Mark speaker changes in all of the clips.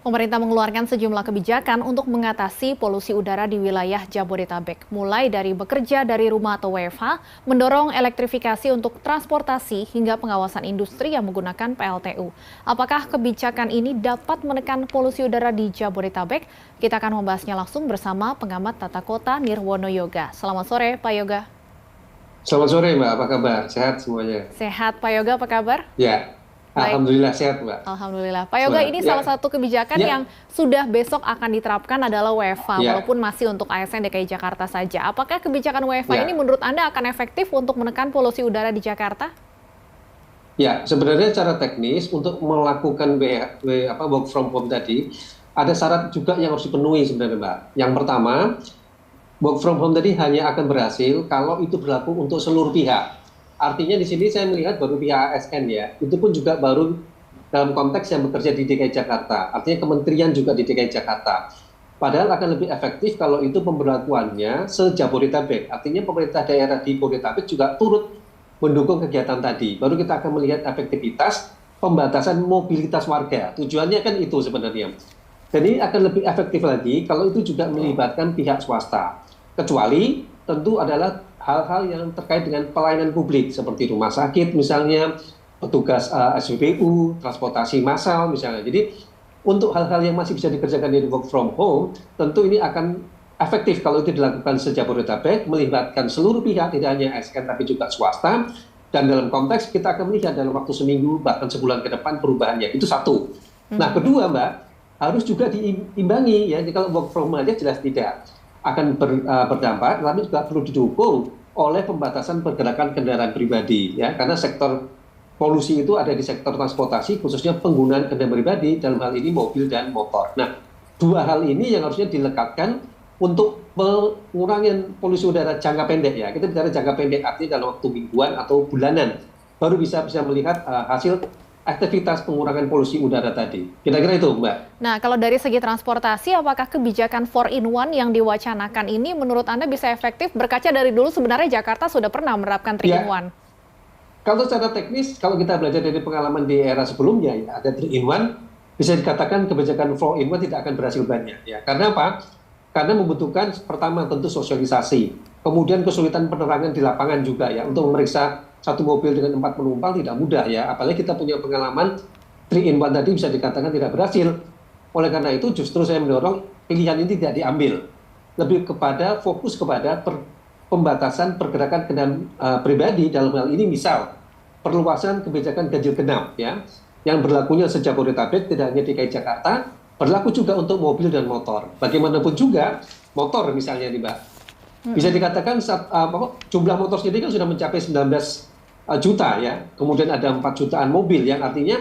Speaker 1: Pemerintah mengeluarkan sejumlah kebijakan untuk mengatasi polusi udara di wilayah Jabodetabek, mulai dari bekerja dari rumah atau WFH, mendorong elektrifikasi untuk transportasi, hingga pengawasan industri yang menggunakan PLTU. Apakah kebijakan ini dapat menekan polusi udara di Jabodetabek? Kita akan membahasnya langsung bersama pengamat tata kota Nirwono Yoga. Selamat sore, Pak Yoga.
Speaker 2: Selamat sore, Mbak. Apa kabar? Sehat semuanya?
Speaker 1: Sehat, Pak Yoga, apa kabar?
Speaker 2: Ya,
Speaker 1: Baik.
Speaker 2: alhamdulillah sehat, Mbak.
Speaker 1: Alhamdulillah. Pak Yoga,
Speaker 2: Semangat.
Speaker 1: ini
Speaker 2: Ya,
Speaker 1: salah satu kebijakan
Speaker 2: ya,
Speaker 1: yang sudah besok akan diterapkan adalah WFH,
Speaker 2: ya,
Speaker 1: walaupun masih untuk ASN DKI Jakarta saja. Apakah kebijakan WFH ini
Speaker 2: ya.
Speaker 1: menurut Anda akan efektif untuk menekan polusi udara di Jakarta?
Speaker 2: Ya, sebenarnya secara teknis untuk melakukan work from home tadi, ada syarat juga yang harus dipenuhi sebenarnya, Mbak. Yang pertama, work from home tadi hanya akan berhasil kalau itu berlaku untuk seluruh pihak. Artinya di sini saya melihat baru pihak ASN ya, itu pun juga baru dalam konteks yang bekerja di DKI Jakarta. Artinya kementerian juga di DKI Jakarta. Padahal akan lebih efektif kalau itu pemberlakuannya se-Jabodetabek. Artinya pemerintah daerah di Jabodetabek juga turut mendukung kegiatan tadi. Baru kita akan melihat efektivitas pembatasan mobilitas warga. Tujuannya kan itu sebenarnya. Dan ini akan lebih efektif lagi kalau itu juga melibatkan pihak swasta. Kecuali tentu adalah hal-hal yang terkait dengan pelayanan publik seperti rumah sakit misalnya, petugas SPBU, transportasi massal misalnya. Jadi untuk hal-hal yang masih bisa dikerjakan dari work from home, tentu ini akan efektif kalau itu dilakukan se-Jabodetabek, melibatkan seluruh pihak, tidak hanya ASN tapi juga swasta. Dan dalam konteks kita akan melihat dalam waktu seminggu bahkan sebulan ke depan perubahannya. Itu satu. Nah, kedua, Mbak, harus juga diimbangi ya. Jadi kalau work from home aja jelas tidak akan berdampak, tapi juga perlu didukung oleh pembatasan pergerakan kendaraan pribadi ya, karena sektor polusi itu ada di sektor transportasi, khususnya penggunaan kendaraan pribadi, dalam hal ini mobil dan motor. Nah, dua hal ini yang harusnya dilekatkan untuk pengurangan polusi udara jangka pendek ya. Kita bicara jangka pendek artinya dalam waktu mingguan atau bulanan baru bisa melihat hasil aktivitas pengurangan polusi udara tadi. Kira-kira itu, Mbak.
Speaker 1: Nah, kalau dari segi transportasi, apakah kebijakan 4-in-1 yang diwacanakan ini menurut Anda bisa efektif? Berkaca dari dulu sebenarnya Jakarta sudah pernah menerapkan 3-in-1.
Speaker 2: Ya, kalau secara teknis, kalau kita belajar dari pengalaman di era sebelumnya, ya, ada 3-in-1, bisa dikatakan kebijakan 4-in-1 tidak akan berhasil banyak. Ya. Karena apa? Karena membutuhkan pertama tentu sosialisasi, kemudian kesulitan penerangan di lapangan juga ya, untuk memeriksa satu mobil dengan 4 penumpang tidak mudah ya, apalagi kita punya pengalaman 3-in-1 tadi bisa dikatakan tidak berhasil. Oleh karena itu justru saya mendorong pilihan ini tidak diambil, lebih kepada fokus kepada pembatasan pergerakan kendaraan pribadi. Dalam hal ini misal perluasan kebijakan ganjil genap ya, yang berlakunya sejak Jabodetabek, tidak hanya DKI Jakarta, berlaku juga untuk mobil dan motor. Bagaimanapun juga motor misalnya nih, Mbak, bisa dikatakan jumlah motor sendiri kan sudah mencapai 19 juta ya, kemudian ada 4 jutaan mobil, yang artinya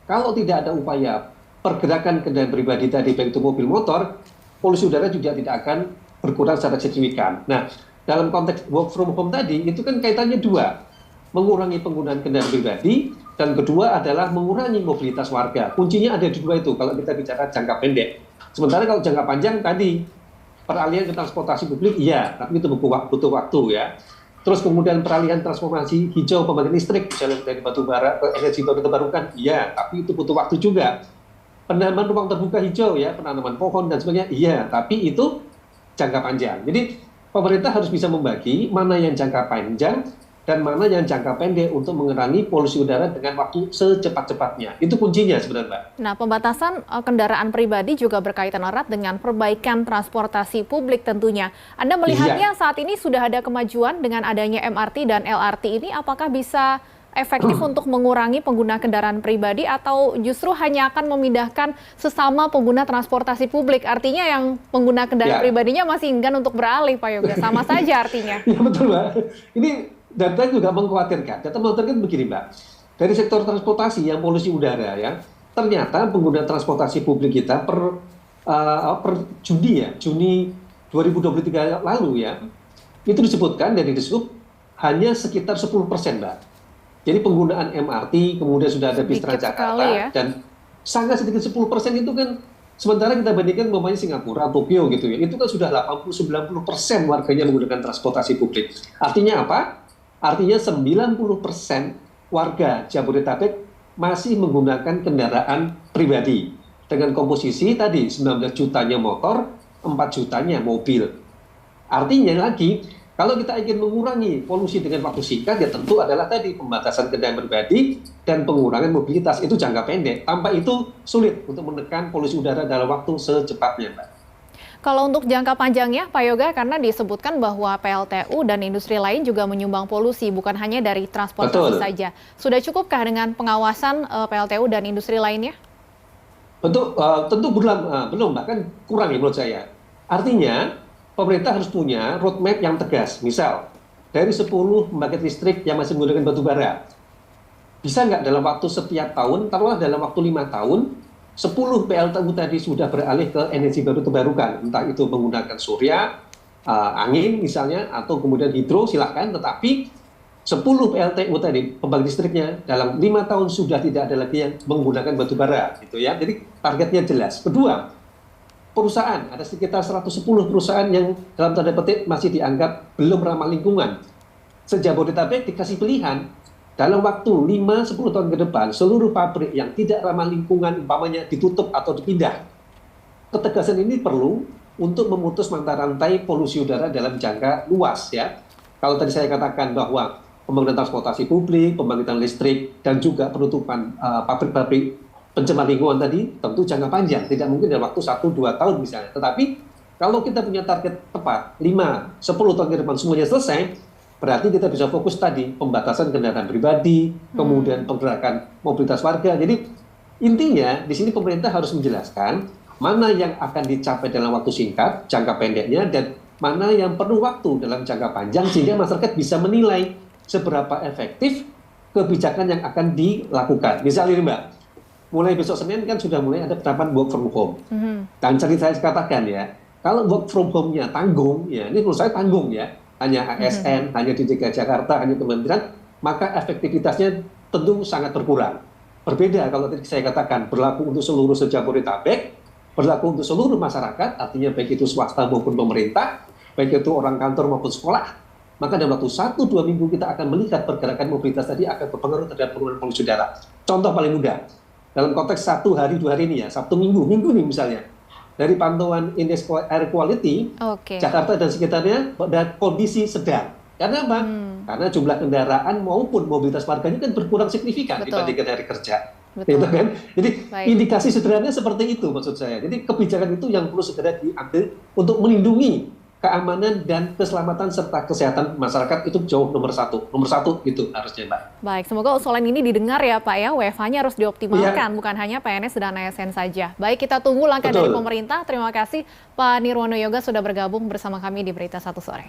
Speaker 2: kalau tidak ada upaya pergerakan kendaraan pribadi tadi, baik itu mobil motor, polusi udara juga tidak akan berkurang secara signifikan. Nah, dalam konteks work from home tadi, itu kan kaitannya dua, mengurangi penggunaan kendaraan pribadi, dan kedua adalah mengurangi mobilitas warga. Kuncinya ada di dua itu kalau kita bicara jangka pendek. Sementara kalau jangka panjang tadi, peralihan ke transportasi publik, iya, tapi itu butuh waktu ya. Terus kemudian peralihan transformasi hijau pembangkit listrik, misalnya dari batu bara ke energi baru terbarukan, iya, tapi itu butuh waktu juga. Penanaman ruang terbuka hijau ya, penanaman pohon dan sebagainya, iya, tapi itu jangka panjang. Jadi pemerintah harus bisa membagi mana yang jangka panjang dan mana yang jangka pendek untuk mengurangi polusi udara dengan waktu secepat-cepatnya. Itu kuncinya sebenarnya, Mbak.
Speaker 1: Nah, pembatasan kendaraan pribadi juga berkaitan erat dengan perbaikan transportasi publik tentunya. Anda melihatnya
Speaker 2: Iya.
Speaker 1: saat ini sudah ada kemajuan dengan adanya MRT dan LRT ini, apakah bisa efektif untuk mengurangi pengguna kendaraan pribadi atau justru hanya akan memindahkan sesama pengguna transportasi publik? Artinya yang pengguna kendaraan
Speaker 2: Ya.
Speaker 1: pribadinya masih enggan untuk beralih, Pak Yoga. Sama saja artinya.
Speaker 2: Ya betul, Mbak. Ini data juga mengkhawatirkan. Data mengkhawatirkan begini, Mbak. Dari sektor transportasi yang polusi udara ya, ternyata pengguna transportasi publik kita per Juni 2023 lalu ya, itu disebutkan dari Dishub hanya sekitar 10%, Mbak. Jadi penggunaan MRT, kemudian sudah ada bis
Speaker 1: Sedikit
Speaker 2: Transjakarta,
Speaker 1: sekali ya.
Speaker 2: dan sangat sedikit 10% itu kan, sementara kita bandingkan umpamanya Singapura, Tokyo gitu ya, itu kan sudah 80-90% warganya menggunakan transportasi publik. Artinya apa? Artinya 90% warga Jabodetabek masih menggunakan kendaraan pribadi. dengan komposisi tadi 19 jutanya motor, 4 jutanya mobil. Artinya lagi, kalau kita ingin mengurangi polusi dengan waktu singkat, ya tentu adalah tadi pembatasan kendaraan pribadi dan pengurangan mobilitas. Itu jangka pendek. Tanpa itu sulit untuk menekan polusi udara dalam waktu secepatnya, Mbak.
Speaker 1: Kalau untuk jangka panjangnya, Pak Yoga, karena disebutkan bahwa PLTU dan industri lain juga menyumbang polusi, bukan hanya dari transportasi
Speaker 2: Betul.
Speaker 1: saja. Sudah cukupkah dengan pengawasan PLTU dan industri lainnya?
Speaker 2: Tentu belum, bahkan kurang ya menurut saya. Artinya, pemerintah harus punya roadmap yang tegas. Misal, dari 10 pembangkit listrik yang masih menggunakan batu bara, bisa nggak dalam waktu setiap tahun, taruhlah dalam waktu 5 tahun, 10 PLTU tadi sudah beralih ke energi baru terbarukan, entah itu menggunakan surya, angin misalnya, atau kemudian hidro, silakan, tetapi 10 PLTU tadi, pembangkit listriknya, dalam 5 tahun sudah tidak ada lagi yang menggunakan batu bara, gitu ya. Jadi targetnya jelas. Kedua, perusahaan, ada sekitar 110 perusahaan yang dalam tanda petik masih dianggap belum ramah lingkungan. Se-Jabodetabek dikasih pilihan, dalam waktu 5-10 tahun ke depan, seluruh pabrik yang tidak ramah lingkungan, umpamanya ditutup atau dipindah. Ketegasan ini perlu untuk memutus mata rantai polusi udara dalam jangka luas, ya. Kalau tadi saya katakan bahwa pembangunan transportasi publik, pembangkitan listrik, dan juga penutupan pabrik-pabrik pencemar lingkungan tadi, tentu jangka panjang, tidak mungkin dalam waktu 1-2 tahun misalnya. Tetapi kalau kita punya target tepat, 5-10 tahun ke depan semuanya selesai, berarti kita bisa fokus tadi, pembatasan kendaraan pribadi, kemudian pergerakan mobilitas warga. Jadi intinya di sini pemerintah harus menjelaskan mana yang akan dicapai dalam waktu singkat, jangka pendeknya, dan mana yang perlu waktu dalam jangka panjang, sehingga masyarakat bisa menilai seberapa efektif kebijakan yang akan dilakukan. Misalnya ini Mbak, mulai besok Senin kan sudah mulai ada penerapan work from home. Dan tadi saya katakan ya, kalau work from home-nya tanggung, ya ini menurut saya tanggung ya, hanya ASN, hanya di DKI Jakarta, hanya kementerian, maka efektivitasnya tentu sangat berkurang. Berbeda kalau tadi saya katakan berlaku untuk seluruh se-Jabodetabek, berlaku untuk seluruh masyarakat, artinya baik itu swasta maupun pemerintah, baik itu orang kantor maupun sekolah, maka dalam waktu 1-2 minggu kita akan melihat pergerakan mobilitas tadi akan berpengaruh terhadap penurunan polusi udara. Contoh paling mudah, dalam konteks 1 hari 2 hari ini ya, Sabtu Minggu nih misalnya, dari pantauan indeks air quality, Jakarta dan sekitarnya pada kondisi sedang. Karena apa? Karena jumlah kendaraan maupun mobilitas warganya kan berkurang signifikan dibandingkan hari kerja. Gitu kan? Jadi indikasi sederhananya seperti itu maksud saya. Jadi kebijakan itu yang perlu segera diambil untuk melindungi keamanan dan keselamatan serta kesehatan masyarakat itu jauh nomor satu. Nomor satu itu harusnya, Mbak.
Speaker 1: Baik, semoga usulan ini didengar ya Pak ya. WFH-nya harus dioptimalkan, bukan hanya PNS dan ASN saja. Baik, kita tunggu langkah dari pemerintah. Terima kasih Pak Nirwono Yoga sudah bergabung bersama kami di Berita Satu Sore.